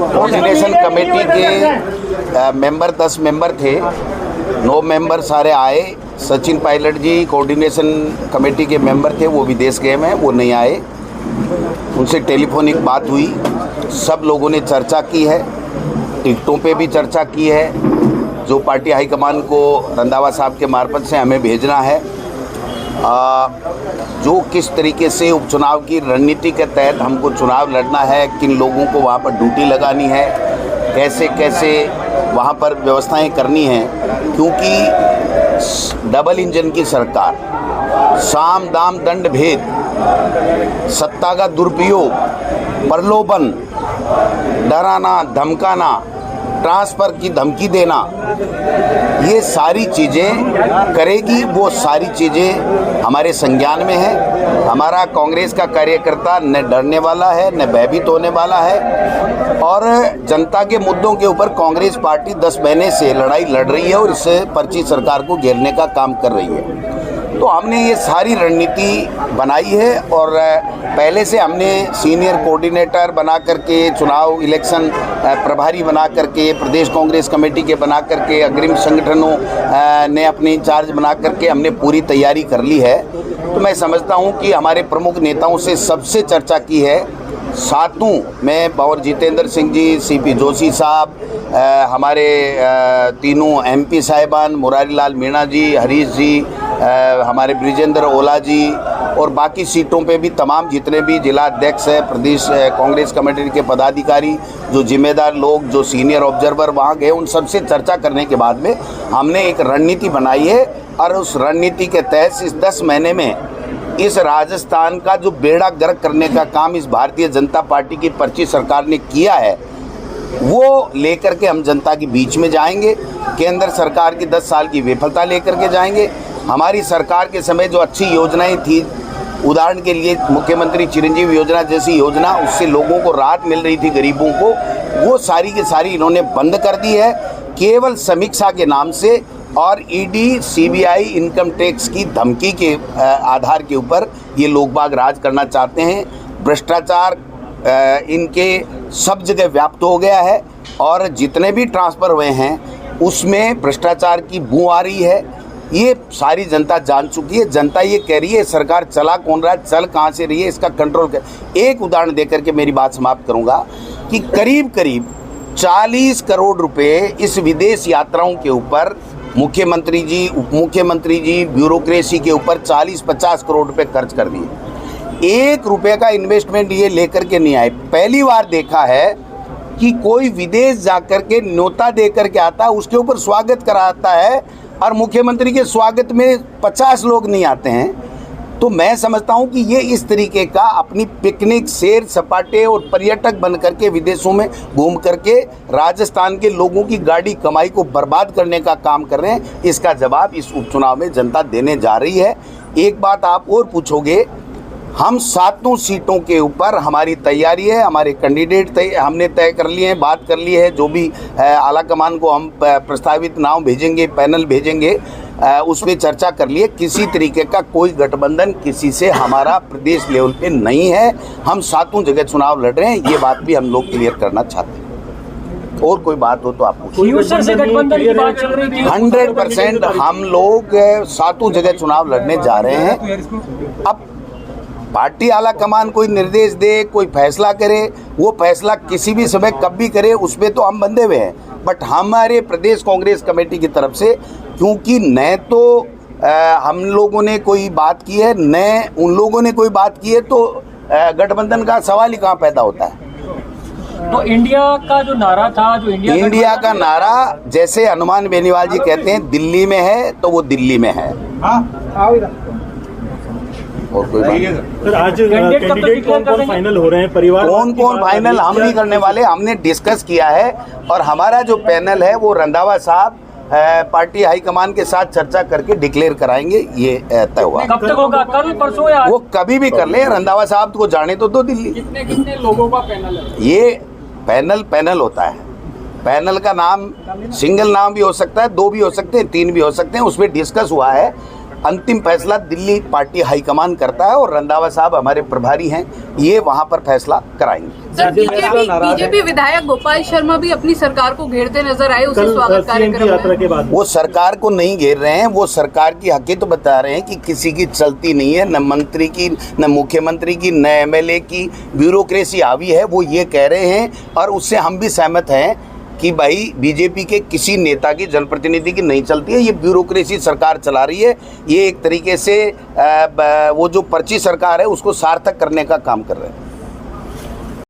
Coordination committee के member 10 member थे, 9 member सारे आए। सचिन पायलट जी कोऑर्डिनेशन कमेटी के मेंबर थे, वो विदेश गए हैं, वो नहीं आए। उनसे टेलीफोनिक बात हुई, सब लोगों ने चर्चा की है, टिकटों पे भी चर्चा की है, जो पार्टी हाईकमान को रंधावा साहब के मार्फत से हमें भेजना है। जो किस तरीके से उपचुनाव की रणनीति के तहत हमको चुनाव लड़ना है, किन लोगों को वहाँ पर ड्यूटी लगानी है, कैसे कैसे वहाँ पर व्यवस्थाएं करनी हैं, क्योंकि डबल इंजन की सरकार, साम दाम दंड भेद, सत्ता का दुरुपयोग, प्रलोभन, डराना धमकाना, ट्रांसफ़र की धमकी देना, ये सारी चीज़ें करेगी। वो सारी चीज़ें हमारे संज्ञान में है। हमारा कांग्रेस का कार्यकर्ता न डरने वाला है, न भयभीत होने वाला है, और जनता के मुद्दों के ऊपर कांग्रेस पार्टी 10 महीने से लड़ाई लड़ रही है और इससे पर्ची सरकार को घेरने का काम कर रही है। तो हमने ये सारी रणनीति बनाई है और पहले से हमने सीनियर कोऑर्डिनेटर बना करके, चुनाव इलेक्शन प्रभारी बना करके, प्रदेश कांग्रेस कमेटी के बना करके, अग्रिम संगठनों ने अपने इंचार्ज बना करके हमने पूरी तैयारी कर ली है। तो मैं समझता हूँ कि हमारे प्रमुख नेताओं से सबसे चर्चा की है। सातों में बावर जितेंद्र सिंह जी, सीपी जोशी साहब, हमारे तीनों MP साहिबान, मुरारी लाल मीणा जी, हरीश जी, हमारे ब्रिजेंद्र ओला जी, और बाकी सीटों पे भी तमाम जितने भी जिला अध्यक्ष है, प्रदेश कांग्रेस कमेटी के पदाधिकारी, जो जिम्मेदार लोग, जो सीनियर ऑब्जर्वर वहाँ गए, उन सबसे चर्चा करने के बाद में हमने एक रणनीति बनाई है। और उस रणनीति के तहत इस 10 महीने में इस राजस्थान का जो बेड़ा गर्क करने का काम इस भारतीय जनता पार्टी की पर्ची सरकार ने किया है, वो लेकर के हम जनता के बीच में जाएंगे। केंद्र सरकार की 10 साल की विफलता लेकर के जाएंगे। हमारी सरकार के समय जो अच्छी योजनाएं थी, उदाहरण के लिए मुख्यमंत्री चिरंजीवी योजना जैसी योजना, उससे लोगों को राहत मिल रही थी, गरीबों को, वो सारी की सारी इन्होंने बंद कर दी है, केवल समीक्षा के नाम से और ED CBI इनकम टैक्स की धमकी के आधार के ऊपर ये लोग बाग राज करना चाहते हैं। भ्रष्टाचार इनके सब जगह व्याप्त हो गया है और जितने भी ट्रांसफ़र हुए हैं उसमें भ्रष्टाचार की बू आ रही है। ये सारी जनता जान चुकी है। जनता ये कह रही है सरकार चला कौन रहा है, चल कहाँ से रही है, इसका कंट्रोल कर। एक उदाहरण देकर के मेरी बात समाप्त करूँगा कि करीब करीब 40 करोड़ रुपए इस विदेश यात्राओं के ऊपर मुख्यमंत्री जी, उप मुख्यमंत्री जी, ब्यूरोक्रेसी के ऊपर 40-50 करोड़ रुपए खर्च कर दिए। 1 रुपये का इन्वेस्टमेंट ये लेकर के नहीं आए। पहली बार देखा है कि कोई विदेश जाकर के न्योता दे करके आता है, उसके ऊपर स्वागत कराता है, और मुख्यमंत्री के स्वागत में 50 लोग नहीं आते हैं। तो मैं समझता हूं कि ये इस तरीके का अपनी पिकनिक, सैर सपाटे और पर्यटक बन करके विदेशों में घूम करके राजस्थान के लोगों की गाड़ी कमाई को बर्बाद करने का काम कर रहे हैं। इसका जवाब इस उपचुनाव में जनता देने जा रही है। एक बात आप और पूछोगे, हम 7 सीटों के ऊपर हमारी तैयारी है, हमारे कैंडिडेट हमने तय कर लिए हैं, बात कर ली है। जो भी आला कमान को हम प्रस्तावित नाम भेजेंगे, पैनल भेजेंगे, उसमें चर्चा कर लिए। किसी तरीके का कोई गठबंधन किसी से हमारा प्रदेश लेवल पे नहीं है। हम 7 जगह चुनाव लड़ रहे हैं, ये बात भी हम लोग क्लियर करना चाहते हैं। और कोई बात हो तो आप पूछिए। 100% हम लोग 7 जगह चुनाव लड़ने जा रहे हैं। अब पार्टी आला कमान कोई निर्देश दे, कोई फैसला करे, वो फैसला किसी भी समय कब भी करे, उसमें तो हम बंधे हुए हैं। बट हमारे प्रदेश कांग्रेस कमेटी की तरफ से, क्योंकि न तो हम लोगों ने कोई बात की है, न उन लोगों ने कोई बात की है, तो गठबंधन का सवाल ही कहाँ पैदा होता है। तो इंडिया का जो नारा था, जो इंडिया का नारा, जैसे हनुमान बेनीवाल जी कहते हैं दिल्ली में है तो वो दिल्ली में है। और कोई सर, आज कैंडिडेट कौन फाइनल हो रहे हैं? परिवार कौन फाइनल हम नहीं करने वाले, हमने डिस्कस किया है और हमारा जो पैनल है वो रंधावा साहब पार्टी हाईकमान के साथ चर्चा करके डिक्लेयर कराएंगे। ये तय हुआ। कब तक होगा? कल, परसों या वो कभी भी कर ले। रंधावा साहब को जाने तो दो दिल्ली। कितने लोगों का पैनल है? ये पैनल होता है। पैनल का नाम सिंगल नाम भी हो सकता है, 2 भी हो सकते हैं, 3 भी हो सकते हैं। उसमें डिस्कस हुआ है अंतिम फैसला दिल्ली पार्टी हाईकमान करता है और रंधावा साहब हमारे प्रभारी हैं, ये वहाँ पर फैसला कराएंगे। सर, बीजेपी विधायक गोपाल शर्मा भी अपनी सरकार को घेरते नजर आए उसी स्वागत कार्यक्रम में। वो सरकार को नहीं घेर रहे हैं, वो सरकार की हकीकत तो बता रहे हैं कि किसी की चलती नहीं है, न मंत्री की, न मुख्यमंत्री की, न एमएलए की, ब्यूरोक्रेसी हावी है, वो ये कह रहे हैं। और उससे हम भी सहमत हैं कि भाई बीजेपी के किसी नेता की, जनप्रतिनिधि की नहीं चलती है, ये ब्यूरोक्रेसी सरकार चला रही है। ये एक तरीके से वो जो पर्ची सरकार है उसको सार्थक करने का काम कर रहे हैं।